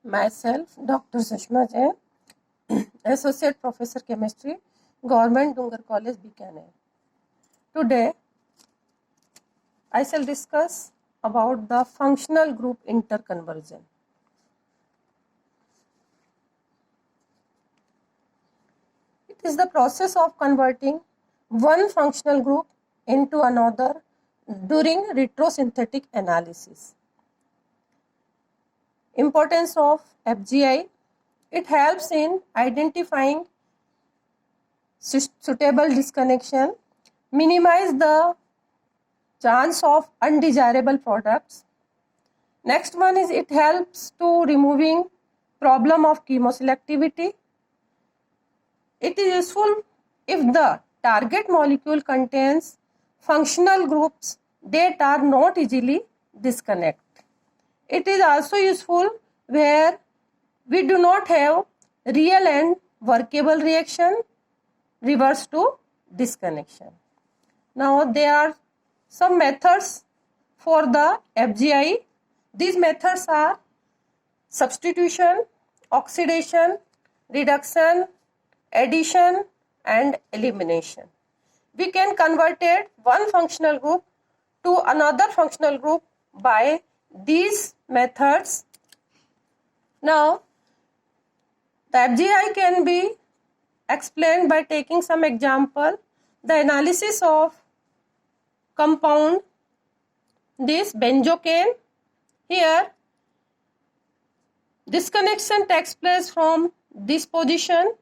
Myself, Dr. Sushma Jain, Associate Professor Chemistry, Government Dungar College, Bikaner. Today, I shall discuss about the functional group interconversion. It is the process of converting one functional group into another during retrosynthetic analysis. Importance of FGI. It helps in identifying suitable disconnection, minimize the chance of undesirable products. Next one is it helps to removing problem of chemoselectivity. It is useful if the target molecule contains functional groups that are not easily disconnected. It is also useful where we do not have real and workable reaction reverse to disconnection. Now there are some methods for the FGI. These methods are substitution, oxidation, reduction, addition and elimination. We can convert one functional group to another functional group by these methods. Now, the FGI can be explained by taking some example. The analysis of compound, this benzocaine, here disconnection takes place from this position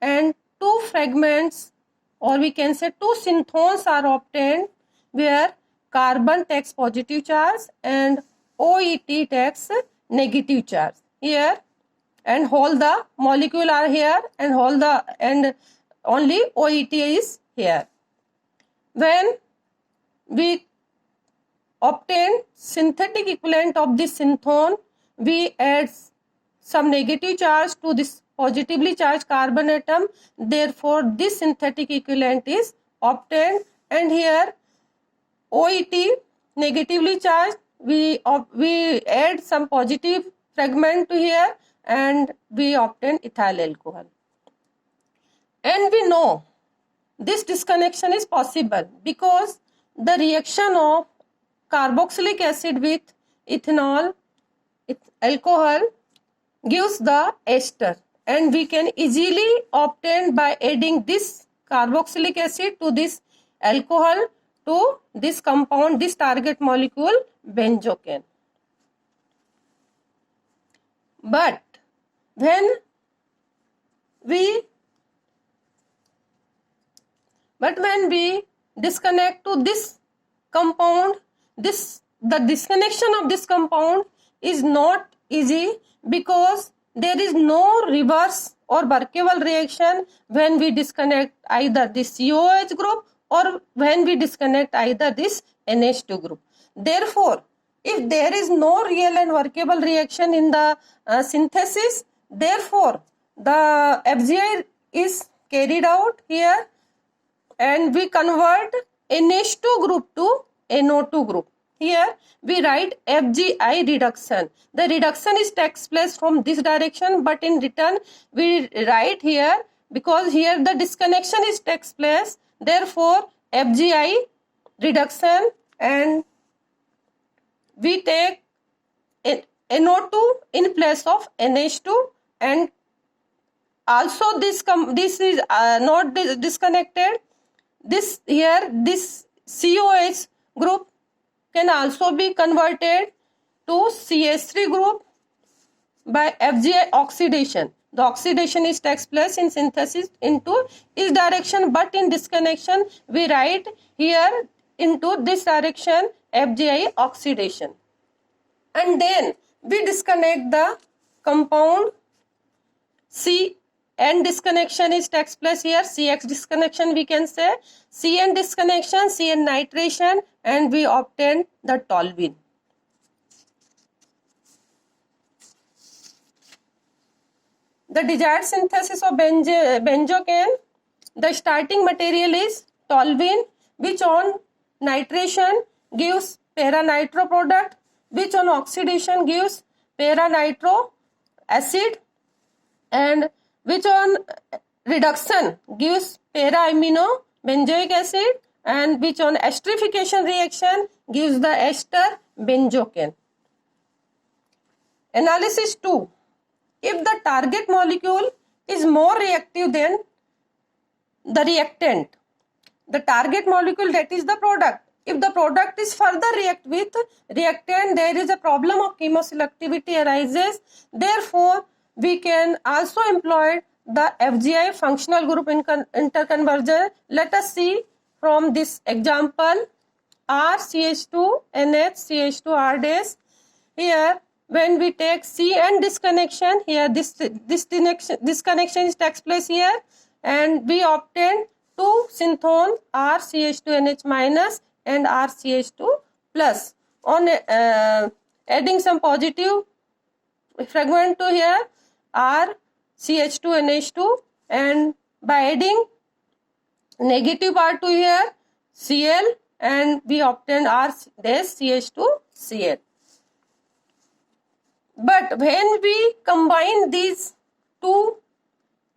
and two fragments, or we can say two synthones are obtained where carbon takes positive charge and OET takes negative charge here, and all the molecule are here and only OET is here. When we obtain synthetic equivalent of this synthone, we add some negative charge to this positively charged carbon atom. Therefore, this synthetic equivalent is obtained, and here OET negatively charged, we add some positive fragment to here and we obtain ethyl alcohol. And we know this disconnection is possible because the reaction of carboxylic acid with ethanol, alcohol gives the ester, and we can easily obtain by adding this carboxylic acid to this alcohol to this compound, this target molecule benzocaine. But when we disconnect to this compound, the disconnection of this compound is not easy because there is no reverse or workable reaction when we disconnect either this COH group or when we disconnect either this NH2 group. Therefore, if there is no real and workable reaction in the synthesis, therefore the FGI is carried out here and we convert NH2 group to NO2 group. Here we write FGI reduction. The reduction takes place from this direction, but in return we write here because here the disconnection takes place. Therefore, FGI reduction, and we take NO2 in place of NH2, and also this is not disconnected. This COH group can also be converted to CH3 group by FGI oxidation. The oxidation takes place in synthesis into this direction, but in disconnection we write here into this direction FGI oxidation. And then we disconnect the compound C, and disconnection takes place here, CX disconnection we can say, CN disconnection, CN nitration, and we obtain the toluene. The desired synthesis of benzocaine, the starting material is toluene, which on nitration gives para-nitro product, which on oxidation gives para-nitro acid, and which on reduction gives para-amino benzoic acid, and which on esterification reaction gives the ester benzocaine. Analysis 2. If the target molecule is more reactive than the reactant, the target molecule, that is the product, if the product is further react with reactant, there is a problem of chemoselectivity arises. Therefore, we can also employ the FGI, functional group interconversion. Let us see from this example, RCH2 NH CH2 R-. Here, when we take C and disconnection, here this disconnection takes place here, and we obtain two synthone RCH2NH minus and RCH2 plus. On adding some positive fragment to here, RCH2NH2, and by adding negative part to here, Cl, and we obtain RCH2Cl. But when we combine these two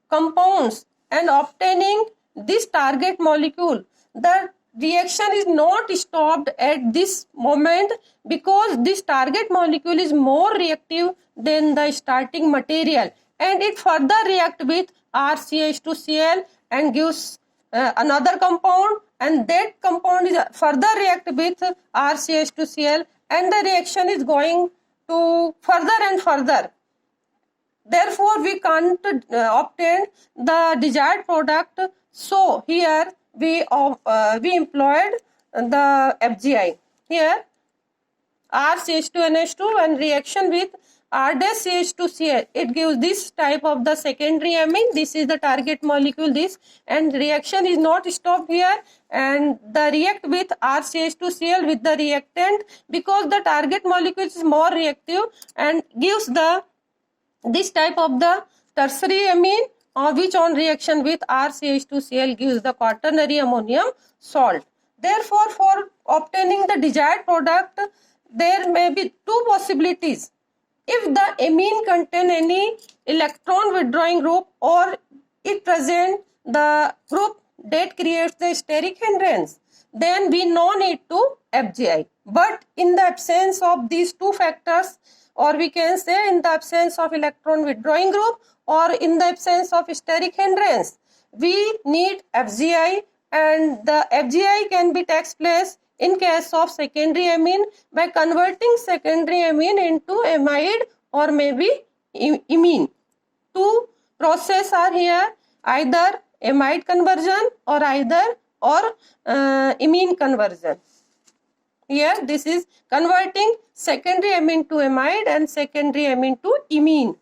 compounds and obtaining this target molecule, the reaction is not stopped at this moment, because this target molecule is more reactive than the starting material, and it further reacts with RCH2Cl and gives another compound, and that compound is further react with RCH2Cl, and the reaction is going to further and further. Therefore, we can't obtain the desired product. So here we employed the FGI. Here RCH2NH2 and reaction with R-CH2Cl, it gives this type of the secondary amine. This is the target molecule, this, and reaction is not stopped here, and the react with RCH2Cl with the reactant, because the target molecule is more reactive, and gives the this type of the tertiary amine, which on reaction with RCH2Cl gives the quaternary ammonium salt. Therefore, for obtaining the desired product, there may be two possibilities. If the amine contain any electron withdrawing group, or it present the group that creates the steric hindrance, then we no need to FGI. But in the absence of these two factors, or we can say in the absence of electron withdrawing group, or in the absence of steric hindrance, we need FGI, and the FGI can be takes place in case of secondary amine by converting secondary amine into amide or maybe imine. Two processes are here, either amide conversion or imine conversion. Here this is converting secondary amine to amide and secondary amine to imine.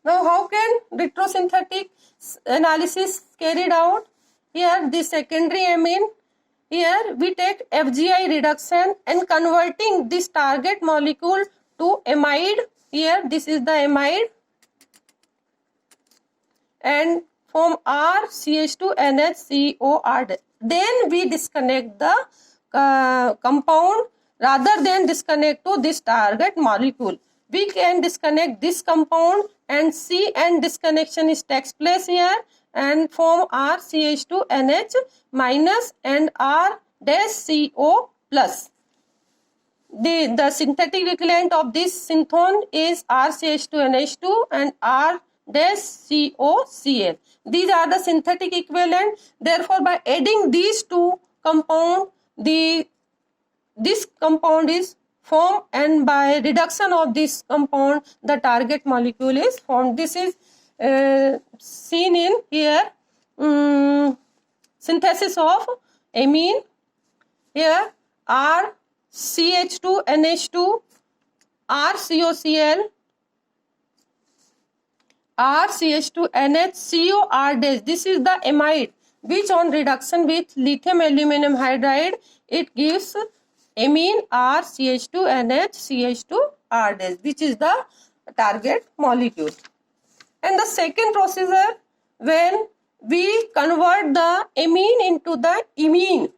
Now, how can retrosynthetic analysis carried out? Here the secondary amine, here we take FGI reduction and converting this target molecule to amide. Here this is the amide, and form RCH2NH Then we disconnect the compound rather than disconnect to this target molecule. We can disconnect this compound, and C and disconnection is takes place here, and form RCH2NH minus and R-CO plus. The synthetic equivalent of this synthone is RCH2NH2 and R-COCl. These are the synthetic equivalent. Therefore, by adding these two compound, this compound is formed, and by reduction of this compound, the target molecule is formed. This is seen in here, synthesis of amine. Here RCH2NH2, RCOCl, RCH2NHCOR-. This is the amide, which on reduction with lithium aluminum hydride, it gives amine RCH2NHCH2R-, which is the target molecule. And the second procedure, when we convert the amine into the imine.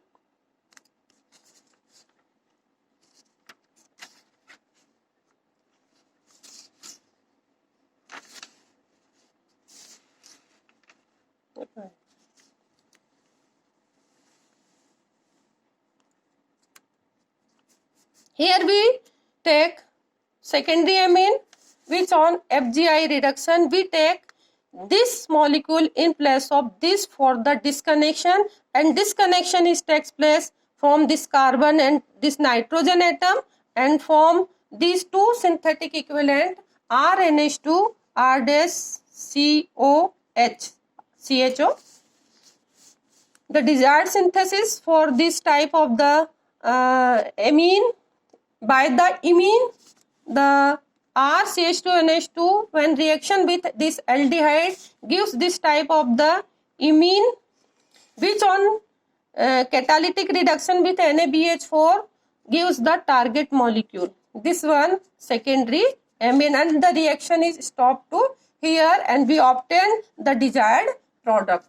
Here we take secondary amine, which on FGI reduction we take this molecule in place of this for the disconnection, and disconnection is takes place from this carbon and this nitrogen atom, and from these two synthetic equivalent RNH2 R-COH CHO. The desired synthesis for this type of the amine by the imine, the RCH2NH2 when reaction with this aldehyde gives this type of the imine, which on catalytic reduction with NaBH4 gives the target molecule. This one secondary amine, and the reaction is stopped to here and we obtain the desired product.